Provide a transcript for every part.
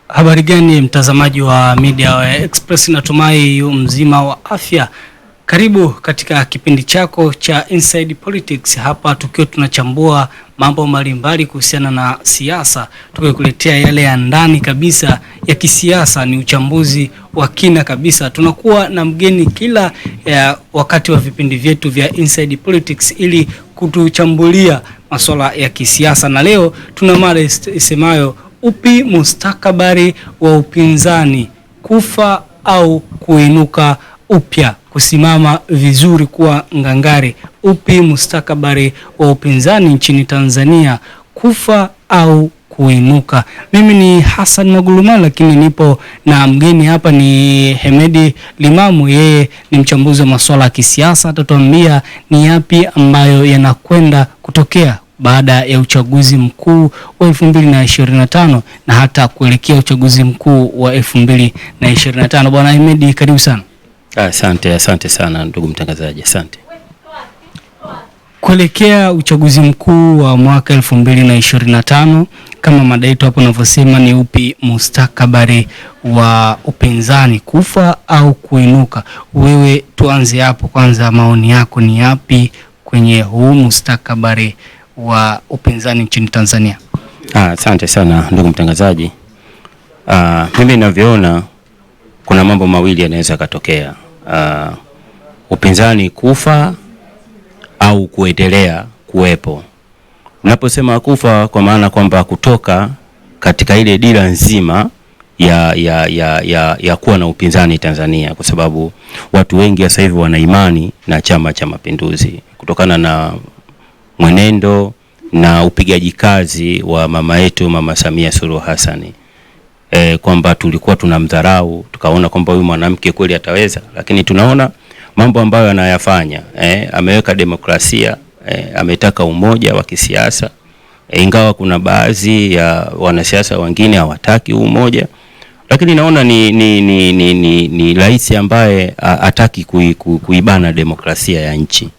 Habari gani mtazamaji wa Media Express, natumai mzima wa afya. Karibu katika kipindi chako cha Inside Politics, hapa tukiwa tunachambua mambo mbalimbali kuhusiana na siasa, tukikuletea yale ya ndani kabisa ya kisiasa, ni uchambuzi wa kina kabisa. Tunakuwa na mgeni kila wakati wa vipindi vyetu vya Inside Politics ili kutuchambulia masuala ya kisiasa, na leo tuna mada isemayo upi mustakabali wa upinzani, kufa au kuinuka upya, kusimama vizuri kuwa ngangari. Upi mustakabali wa upinzani nchini Tanzania, kufa au kuinuka? Mimi ni Hassan Magulumala, lakini nipo na mgeni hapa ni Hemedi Limamu. Yeye ni mchambuzi wa masuala ya kisiasa, atatuambia ni yapi ambayo yanakwenda kutokea baada ya uchaguzi mkuu wa 2025 na hata kuelekea uchaguzi mkuu wa 2025. Bwana Hemedi, karibu sana. Asante sana ndugu mtangazaji, asante. Kuelekea uchaguzi mkuu wa mwaka 2025, kama mada yetu hapo ninavyosema, ni upi mustakabali wa upinzani, kufa au kuinuka? Wewe tuanze hapo kwanza, maoni yako ni yapi kwenye huu mustakabali wa upinzani nchini Tanzania? Asante sana ndugu mtangazaji. Mimi ninavyoona kuna mambo mawili yanaweza katokea. Upinzani kufa au kuendelea kuwepo. Unaposema kufa, kwa maana kwamba kutoka katika ile dira nzima ya kuwa na upinzani Tanzania, kwa sababu watu wengi sasa hivi wana imani na Chama cha Mapinduzi kutokana na mwenendo na upigaji kazi wa mama yetu Mama Samia Suluhu Hassan. Kwamba tulikuwa tunamdharau, tukaona kwamba huyu mwanamke kweli ataweza, lakini tunaona mambo ambayo anayafanya. Ameweka demokrasia, ametaka umoja wa kisiasa, ingawa kuna baadhi ya wanasiasa wengine hawataki umoja, lakini naona ni rais ambaye hataki kuibana demokrasia ya nchi.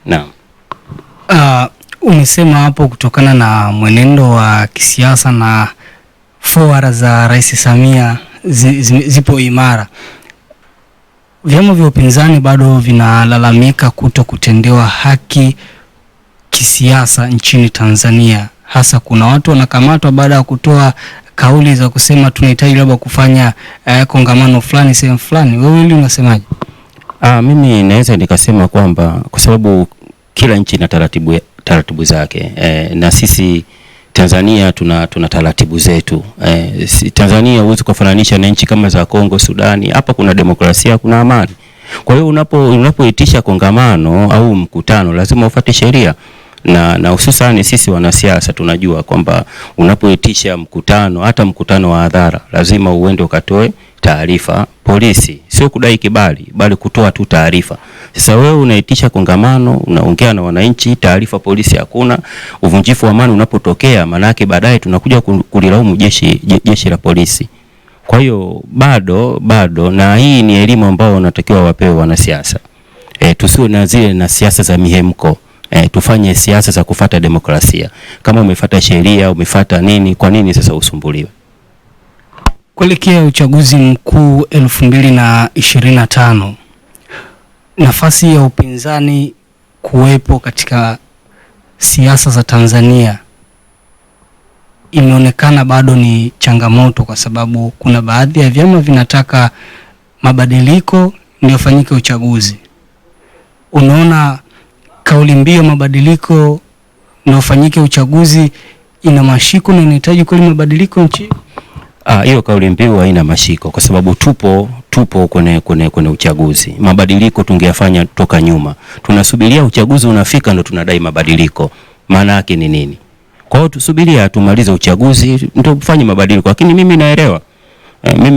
Naam. Umesema hapo kutokana na mwenendo wa kisiasa na fora za Rais Samia zipo imara. Vyama vya upinzani bado vinalalamika kuto kutendewa haki kisiasa nchini Tanzania. Hasa kuna watu wanakamatwa baada ya kutoa kauli za kusema tunahitaji labda kufanya kongamano fulani sehemu fulani. Wewe hili unasemaje? Mimi naweza nikasema kwamba kwa sababu kila nchi ina taratibu zake, na sisi Tanzania tuna taratibu zetu. Tanzania huwezi kufananisha na nchi kama za Kongo, Sudani. Hapa kuna demokrasia, kuna amani. Kwa hiyo unapoitisha kongamano au mkutano lazima ufuate sheria, na hususan sisi wanasiasa tunajua kwamba unapoitisha mkutano, hata mkutano wa hadhara, lazima uende ukatoe taarifa polisi, sio kudai kibali bali kutoa tu taarifa. Sasa wewe unaitisha kongamano, unaongea na wananchi, taarifa polisi hakuna, uvunjifu wa amani unapotokea, maana yake baadaye tunakuja kulilaumu jeshi la polisi. Kwa hiyo bado na hii ni elimu ambayo wanatakiwa wapewe wanasiasa. Tusiwe na zile na siasa za mihemko. Tufanye siasa za kufuata demokrasia. Kama umefuata sheria, umefuata nini, kwa nini sasa usumbuliwe? Kuelekea uchaguzi mkuu 2025, nafasi ya upinzani kuwepo katika siasa za Tanzania imeonekana bado ni changamoto, kwa sababu kuna baadhi ya vyama vinataka mabadiliko ndio fanyike uchaguzi. Unaona kauli mbiu mabadiliko ndio fanyike uchaguzi ina mashiko na inahitaji kweli mabadiliko nchi? Hiyo kauli mbiu haina mashiko, kwa sababu tupo kwenye uchaguzi. Mabadiliko tungeyafanya toka nyuma. Tunasubiria uchaguzi unafika ndo tunadai mabadiliko. Maana yake ni nini? Kwa hiyo tusubiria tumalize uchaguzi ndio tufanye mabadiliko. Lakini mimi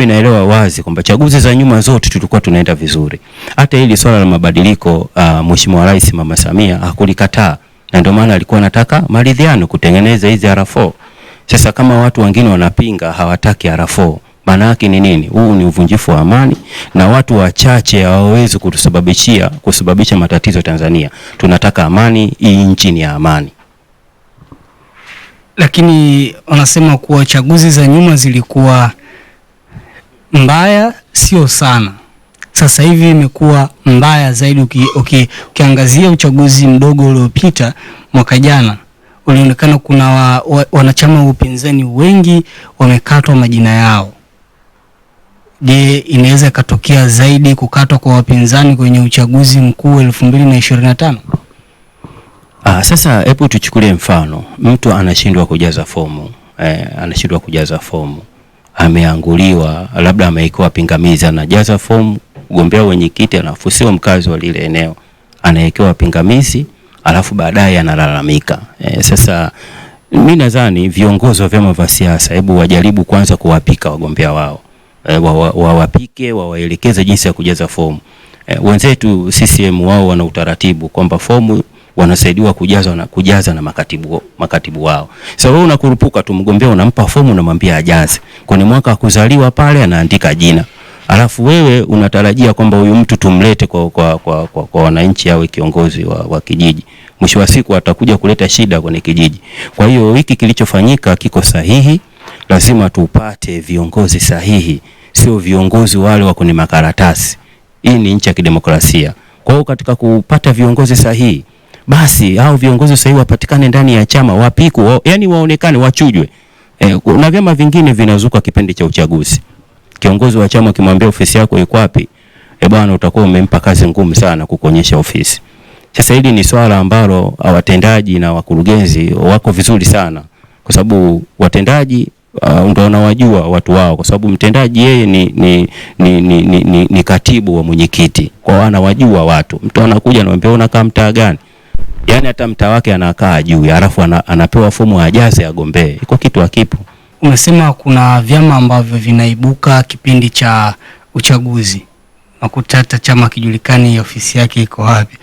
naelewa wazi kwamba chaguzi za nyuma zote tulikuwa tunaenda vizuri. Hata hili swala la mabadiliko Mheshimiwa Rais Mama Samia hakulikataa, na ndio maana alikuwa anataka maridhiano kutengeneza hizi R4. Sasa kama watu wengine wanapinga, hawataki R4, maana yake ni nini? Huu ni uvunjifu wa amani, na watu wachache hawawezi kusababisha matatizo Tanzania. Tunataka amani, hii nchi ni ya amani. Lakini wanasema kuwa chaguzi za nyuma zilikuwa mbaya, sio sana. Sasa hivi imekuwa mbaya zaidi. Ukiangazia uchaguzi mdogo uliopita mwaka jana, ulionekana kuna wanachama wa upinzani wengi wamekatwa majina yao. Je, inaweza ikatokea zaidi kukatwa kwa wapinzani kwenye uchaguzi mkuu 2025? Sasa hebu tuchukulie mfano, mtu anashindwa kujaza fomu, ameanguliwa, labda amewekewa pingamizi, anajaza fomu, mgombea wenyekiti alafu sio mkazi wa lile eneo, anawekewa pingamizi alafu baadaye analalamika. Sasa mimi nadhani viongozi wa vyama vya siasa hebu wajaribu kwanza kuwapika wagombea wao, wawapike, wawaelekeze jinsi ya kujaza fomu. Wenzetu CCM wao wana utaratibu kwamba fomu wanasaidiwa kujaza na makatibu wao. Sasa wewe unakurupuka tu, mgombea unampa fomu, unamwambia ajaze, kwenye mwaka wa kuzaliwa pale anaandika jina, alafu wewe unatarajia kwamba huyu mtu tumlete kwa wananchi awe kiongozi wa kijiji. Mwisho wa siku atakuja kuleta shida kwenye kijiji. Kwa hiyo hiki kilichofanyika kiko sahihi, lazima tupate viongozi sahihi, sio viongozi wale wa kwenye makaratasi. Hii ni nchi ya kidemokrasia. Kwa hiyo katika kupata viongozi sahihi, basi hao viongozi sahihi wapatikane ndani ya chama, wapikwe, yani waonekane, wachujwe. Na vyama vingine vinazuka kipindi cha uchaguzi. Kiongozi wa chama kimwambia ofisi yako iko wapi, bwana, utakuwa umempa kazi ngumu sana kukuonyesha ofisi. Sasa hili ni swala ambalo watendaji na wakurugenzi wako vizuri sana, kwa sababu watendaji ndio wanawajua watu wao, kwa sababu mtendaji yeye ni katibu wa mwenyekiti, kwa anawajua watu. Mtu anakuja anamwambia unakaa mtaa gani, yani hata mtaa wake anakaa juu, alafu anapewa fomu ajaze agombee. Iko kitu hakipo. Umesema kuna vyama ambavyo vinaibuka kipindi cha uchaguzi, nakutata chama kijulikani ofisi yake iko wapi.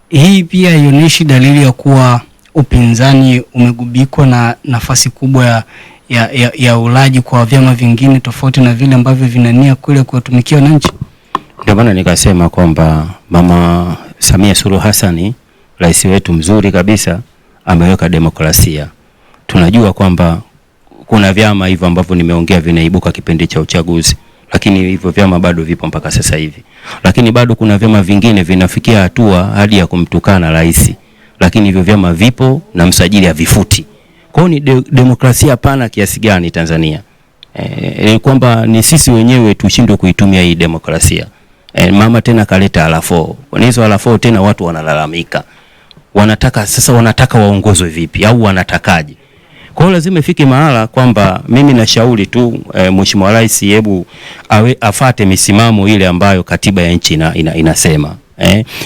Hii pia ionyeshi dalili ya kuwa upinzani umegubikwa na nafasi kubwa ya ulaji kwa vyama vingine tofauti na vile ambavyo vinania kule kuwatumikia wananchi. Ndio maana nikasema kwamba Mama Samia Suluhu Hassan, rais wetu mzuri kabisa, ameweka demokrasia. Tunajua kwamba kuna vyama hivyo ambavyo nimeongea vinaibuka kipindi cha uchaguzi, lakini hivyo vyama bado vipo mpaka sasa hivi. Lakini bado kuna vyama vingine vinafikia hatua hadi ya kumtukana rais, lakini hivyo vyama vipo na msajili havifuti. Kwa hiyo ni demokrasia pana kiasi gani Tanzania? Kwamba ni sisi wenyewe tushindwe kuitumia hii demokrasia. Mama tena kaleta alafo. Kwa hizo alafo tena watu wanalalamika. Wanataka waongozwe vipi au wanatakaje? Kwa hiyo lazima ifike mahala kwamba mimi nashauri tu Mheshimiwa Rais hebu afate misimamo ile ambayo katiba ya nchi inasema.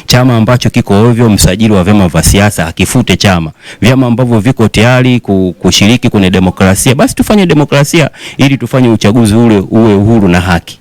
Chama ambacho kiko ovyo, msajili wa vyama vya siasa akifute chama. Vyama ambavyo viko tayari kushiriki kwenye demokrasia, basi tufanye demokrasia ili tufanye uchaguzi ule uwe uhuru na haki.